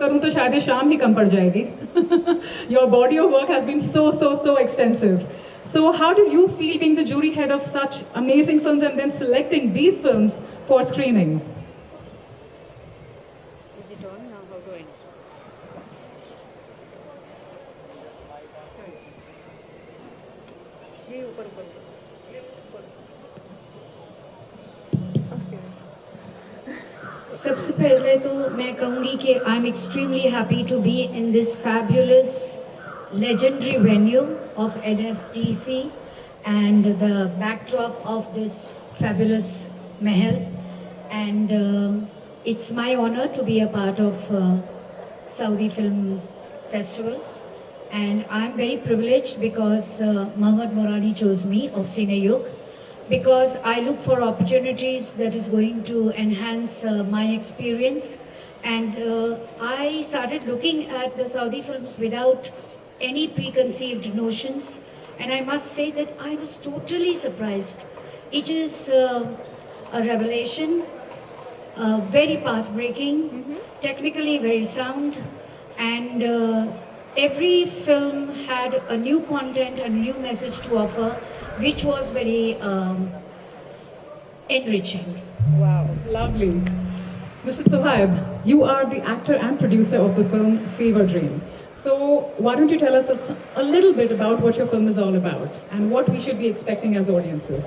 करूँ तो शायद ये शाम ही कम पड़ जाएगी. Your body of work has been so extensive. So how did you feel being the jury head of such amazing films and then selecting these films for screening? Is it on now? How going? सबसे पहले तो मैं कहूँगी कि I'm extremely happy to be in this fabulous legendary venue of NFDC and the backdrop of this fabulous mahal, and it's my honor to be a part of Saudi Film Festival, and I'm very privileged because Mohammad Morani chose me of Cine Yug, because I look for opportunities that is going to enhance my experience, and I started looking at the Saudi films without any preconceived notions, and I must say that I was totally surprised. It is a revelation, very path-breaking, technically very sound, and every film had a new content and a new message to offer, which was very enriching. Wow, lovely. Mr. Sohaib, you are the actor and producer of the film Fever Dream. So why don't you tell us a little bit about what your film is all about and what we should be expecting as audiences?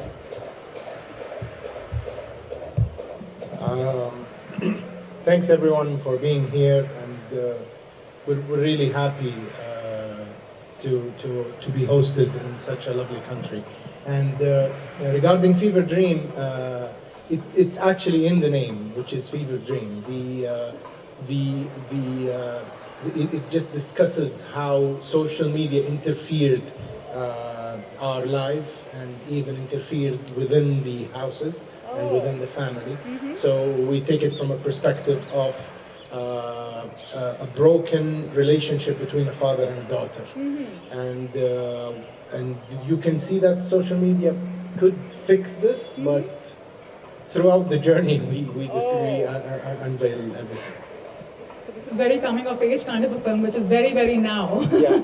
Thanks everyone for being here, and we're really happy to be hosted in such a lovely country. And regarding Fever Dream, it's actually in the name, which is Fever Dream. It just discusses how social media interfered our life and even interfered within the houses and within the family. So we take it from a perspective of a broken relationship between a father and a daughter, and you can see that social media could fix this, but throughout the journey we unveil everything. So this is very coming of age kind of a film, which is very now. Yeah.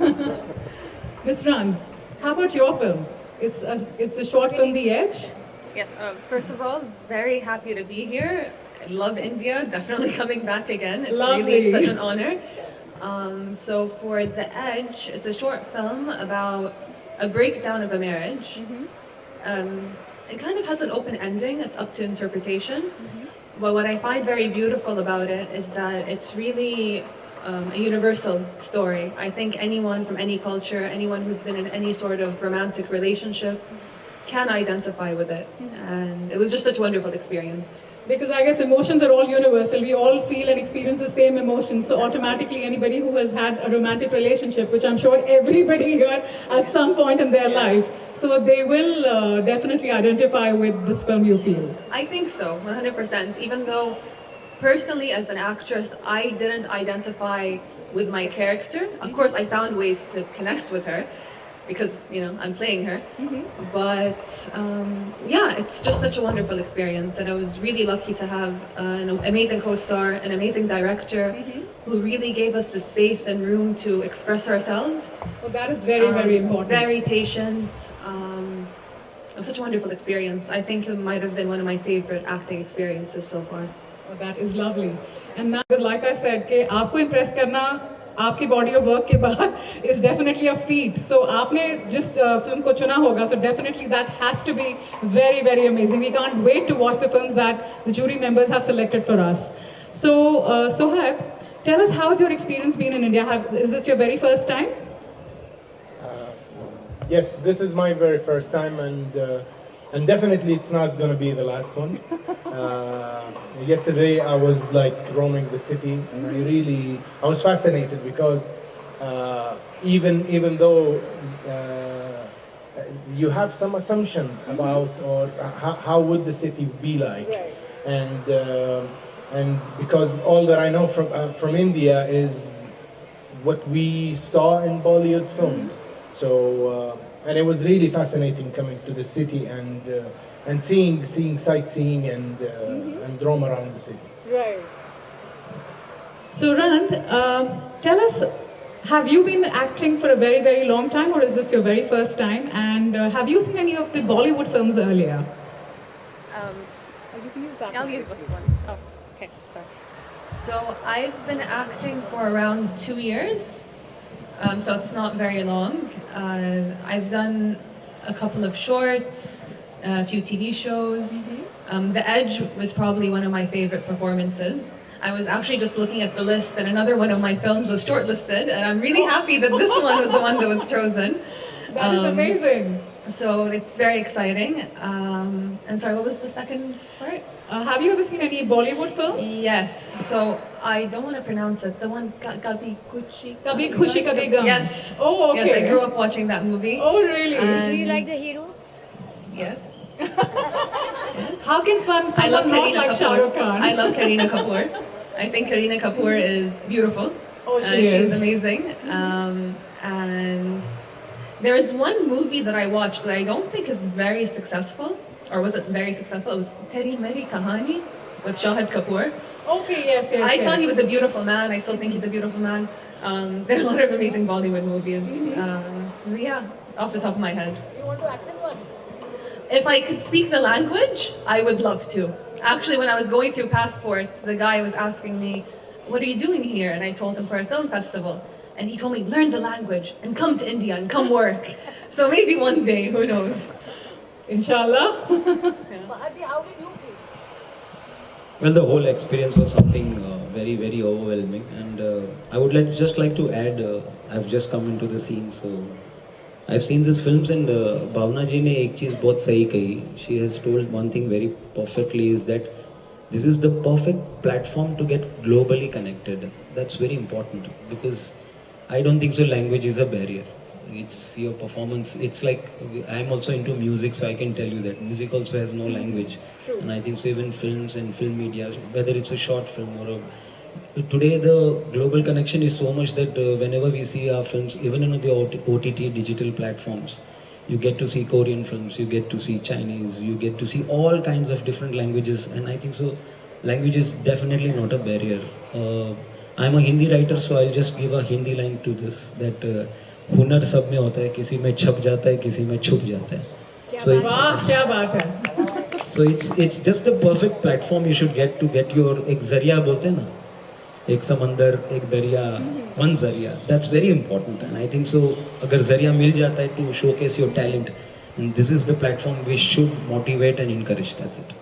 Ms. Ran, how about your film? Is the short film The Edge? Yes, first of all, very happy to be here. I love India, definitely coming back again. It's really such an honor. So for The Edge, it's a short film about a breakdown of a marriage. It kind of has an open ending, it's up to interpretation. But what I find very beautiful about it is that it's really a universal story. I think anyone from any culture, anyone who's been in any sort of romantic relationship can identify with it. And it was just such a wonderful experience. Because I guess emotions are all universal. We all feel and experience the same emotions. So automatically anybody who has had a romantic relationship, which I'm sure everybody here at some point in their life, so they will definitely identify with this film, you feel? I think so, 100%. Even though personally as an actress, I didn't identify with my character. Of course, I found ways to connect with her, because, you know, I'm playing her. But yeah, it's just such a wonderful experience, and I was really lucky to have an amazing co-star, an amazing director, who really gave us the space and room to express ourselves. Well, that is very important. Very patient. It was such a wonderful experience. I think it might have been one of my favorite acting experiences so far. Oh, that is lovely. And now, like I said, कि आपको impress करना आपकी body of work के बाद is definitely a feat. So आपने जिस film को चुना होगा, so definitely that has to be very amazing. We can't wait to watch the films that the jury members have selected for us. So Sohaib, tell us, how's your experience been in India? Is this your very first time? Yes, this is my very first time, and definitely it's not going to be the last one. Yesterday I was like roaming the city, and I was fascinated because even though you have some assumptions about or how would the city be like, and because all that I know from India is what we saw in Bollywood films. So, and it was really fascinating coming to the city and seeing sightseeing and roam around the city. Right. So Rand, tell us, have you been acting for a very, very long time, or is this your very first time? And have you seen any of the Bollywood films earlier? You can use that. I'll use this one. Oh, okay, sorry. So I've been acting for around 2 years, so it's not very long. I've done a couple of shorts, a few TV shows. The Edge was probably one of my favorite performances. I was actually just looking at the list and another one of my films was shortlisted, and I'm really happy that this one was the one that was chosen. That is amazing. So it's very exciting. And sorry, what was the second part? Have you ever seen any Bollywood films? Yes. So I don't want to pronounce it. The one Kabhi Kuchi. Kabhi Khushi Kabhi Gum. Yes. Oh, okay. Yes, I grew up watching that movie. Oh, really? And Do you like the hero? yes. How can someone I love not Kareena like Shah Rukh Kapoor. Khan? I love Kareena Kapoor. I think Kareena Kapoor is beautiful. Oh, she is. She's amazing. And there is one movie that I watched that I don't think is very successful, or was it very successful? It was Teri Meri Kahani with Shahid Kapoor. Okay, yes, yes, I thought yes. he was a beautiful man. I still think he's a beautiful man. There are a lot of amazing Bollywood movies. Yeah, off the top of my head. You want to act in one? If I could speak the language, I would love to. Actually, when I was going through passports, the guy was asking me, "What are you doing here?" And I told him for a film festival. And he told me, "Learn the language and come to India and come work." So maybe one day, who knows? Inshallah. Bahaji, how did you feel? Well, the whole experience was something very, very overwhelming, and I would just like to add. I've just come into the scene, so I've seen these films, and Bhavna ji ne ek cheez bahut sahi kahi. She has told one thing very perfectly, is that this is the perfect platform to get globally connected. That's very important, because I don't think so language is a barrier. It's your performance. It's like, I'm also into music, so I can tell you that music also has no language. And I think so even films and film media, whether it's a short film or today the global connection is so much that whenever we see our films, even on the OTT digital platforms, you get to see Korean films, you get to see Chinese, you get to see all kinds of different languages, and I think so language is definitely not a barrier. I'm a Hindi writer, so I'll just give a Hindi line to this, that हुनर सब में होता है, किसी में छप जाता है, किसी में छुप जाता है. So वाह, क्या बात है. So it's just a perfect platform you should get to get your, एक जरिया बोलते हैं ना, एक समंदर, एक दरिया, one जरिया. That's very important, and I think so अगर जरिया मिल जाता है to showcase your talent, and this is the platform we should motivate and encourage. That's it.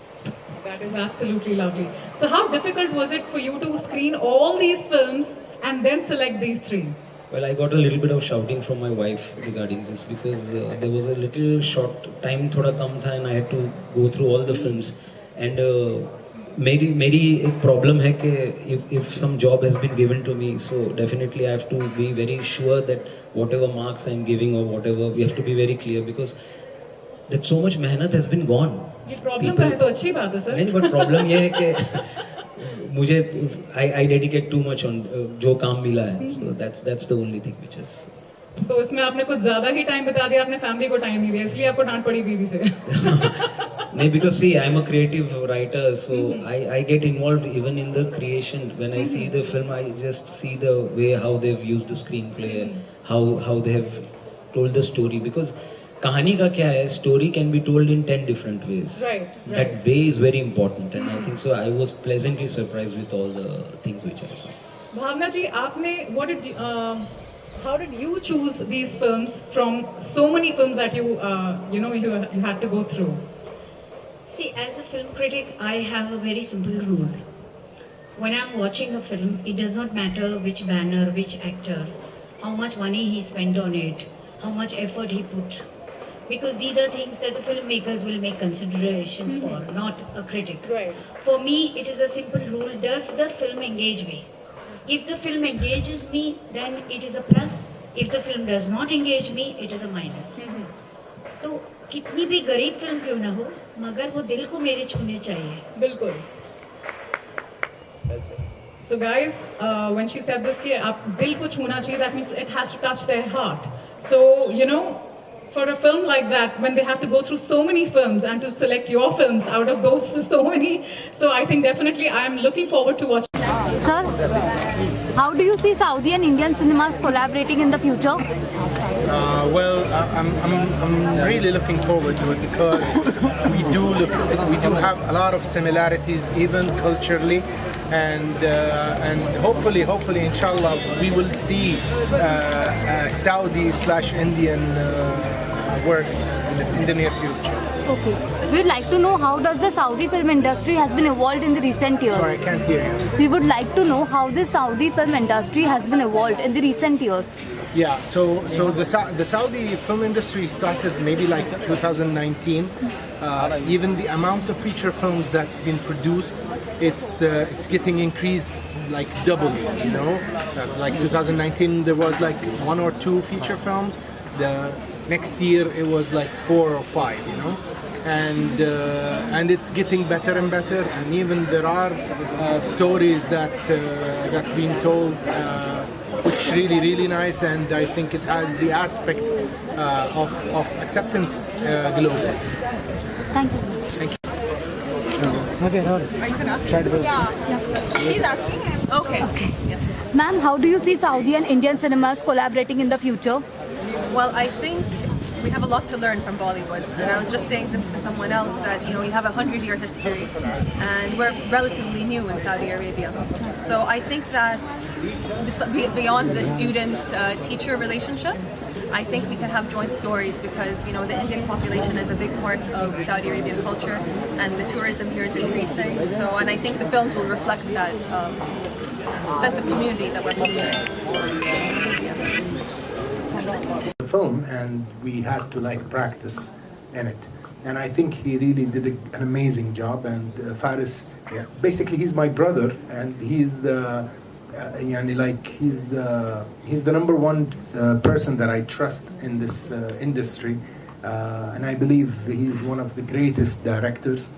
That is absolutely lovely. So how difficult was it for you to screen all these films and then select these three? Well, I got a little bit of shouting from my wife regarding this, because there was a little short time, थोड़ा कम था, and I had to go through all the films. And मेरी एक problem है कि if some job has been given to me, so definitely I have to be very sure that whatever marks I'm giving or whatever, we have to be very clear, because that so much मेहनत has been gone. ये problem का है तो अच्छी बात है sir. नहीं, but problem ये है कि मुझे I dedicate too much on जो काम मिला है, so that's the only thing which is. तो इसमें आपने कुछ ज़्यादा ही टाइम बता दिया, आपने फैमिली को टाइम नहीं दिया, इसलिए आपको डांट पड़ी बीवी से. नहीं, because see, I'm a creative writer, so I get involved even in the creation. When I see the film, I just see the way how they've used the screenplay, how they have told the story, because कहानी का क्या है, story can be told in 10 different ways. Right. That way is very important, and I think so I was pleasantly surprised with all the things which I saw. Bhavna ji, आपने how did you choose these films from so many films that you had to go through? See, as a film critic, I have a very simple rule. When I'm watching a film, it does not matter which banner, which actor, how much money he spent on it, how much effort he put. Because these are things that the filmmakers will make considerations for, not a critic. Right. For me, it is a simple rule. Does the film engage me? If the film engages me, then it is a plus. If the film does not engage me, it is a minus. तो कितनी भी गरीब film क्यों ना हो, मगर वो दिल को मेरे छूने चाहिए. बिल्कुल. So guys, when she said this, कि आप दिल को छूना चाहिए, that means it has to touch their heart. So for a film like that, when they have to go through so many films and to select your films out of those so many, so I think definitely I am looking forward to watching. Sir? How do you see Saudi and Indian cinemas collaborating in the future? I'm really looking forward to it because we do have a lot of similarities, even culturally, and hopefully, inshallah, we will see Saudi/Indian works in the near future. Okay. We would like to know how does the Saudi film industry has been evolved in the recent years? Sorry, I can't hear you. We would like to know how the Saudi film industry has been evolved in the recent years. Yeah, so the Saudi film industry started maybe like 2019. Even the amount of feature films that's been produced, it's getting increased like double. You know, like 2019 there was like 1 or 2 feature films. The next year it was like 4 or 5. You know. And it's getting better and better, and even there are stories that's being told, which really nice, and I think it has the aspect of acceptance globally. Thank you. Thank you. Are you gonna ask? Yeah. She's asking. Okay. Yes. Ma'am, how do you see Saudi and Indian cinemas collaborating in the future? Well, I think we have a lot to learn from Bollywood, and I was just saying this to someone else that you have a 100-year history, and we're relatively new in Saudi Arabia. So I think that beyond the student-teacher relationship, I think we can have joint stories because the Indian population is a big part of Saudi Arabian culture, and the tourism here is increasing. So, and I think the films will reflect that sense of community that we're fostering. The film, and we had to like practice in it, and I think he really did an amazing job. And Faris, basically he's my brother, and he's the he's the number one person that I trust in this industry, and I believe he's one of the greatest directors.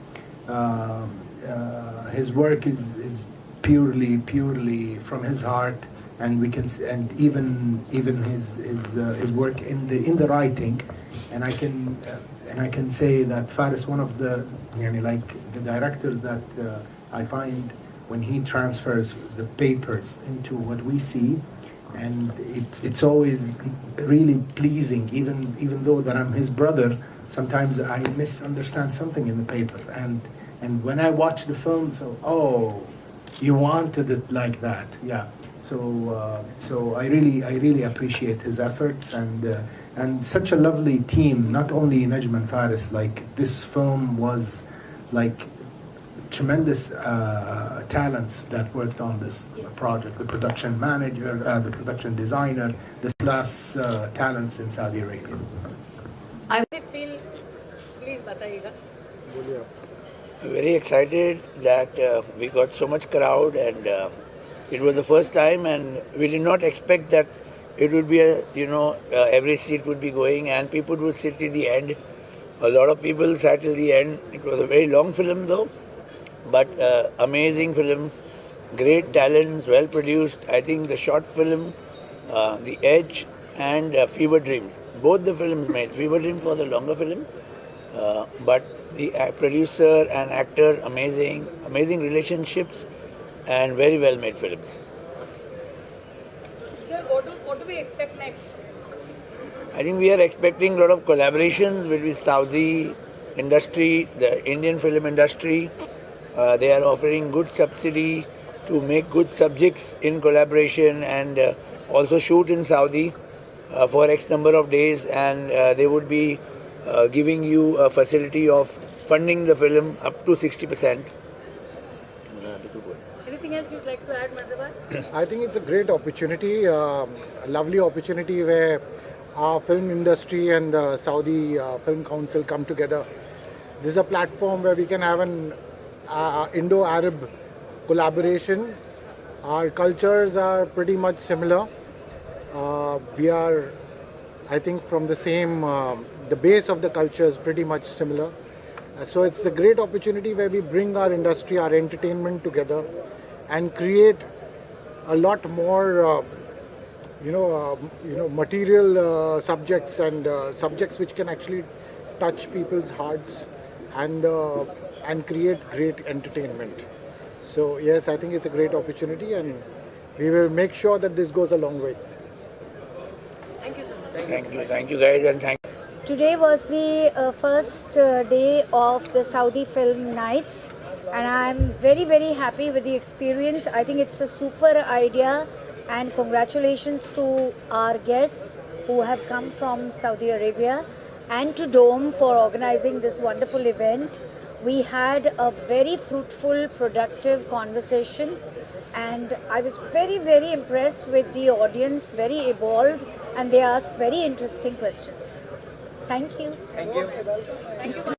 His work is purely from his heart, and we can, and even his work in the writing, and I can say that Faris one of the the directors that I find when he transfers the papers into what we see, and it's always really pleasing, even though that I'm his brother. Sometimes I misunderstand something in the paper, and when I watch the film, you wanted it like that, yeah. So I really appreciate his efforts, and such a lovely team. Not only Najm and Faris, like this film was like tremendous talents that worked on this project. The production manager, the production designer, the class talents in Saudi Arabia. Please bataiega. Very excited that we got so much crowd, and it was the first time, and we did not expect that it would be every seat would be going and people would sit till the end. A lot of people sat till the end. It was a very long film though, but amazing film, great talents, well produced. I think the short film, The Edge and Fever Dreams, both the films made. Fever Dreams was the longer film, but the producer and actor, amazing relationships, and very well made films. Sir, what do we expect next? I think we are expecting a lot of collaborations between Saudi industry, the Indian film industry. They are offering good subsidy to make good subjects in collaboration, and also shoot in Saudi for X number of days, and they would be giving you a facility of funding the film up to 60%. Anything else you'd like to add, Madhavan? I think it's a great opportunity, a lovely opportunity where our film industry and the Saudi Film Council come together. This is a platform where we can have an Indo-Arab collaboration. Our cultures are pretty much similar. We are, I think, from the same, the base of the culture is pretty much similar. So it's a great opportunity where we bring our industry, our entertainment together and create a lot more, material subjects and subjects which can actually touch people's hearts and create great entertainment. So yes, I think it's a great opportunity, and We will make sure that this goes a long way. Thank you guys, and thank. Today was the first day of the Saudi Film Nights, and I'm very, very happy with the experience. I think it's a super idea, and congratulations to our guests who have come from Saudi Arabia and to Dome for organizing this wonderful event. We had a very fruitful, productive conversation, and I was very, very impressed with the audience, very evolved, and they asked very interesting questions. Thank you. Thank you.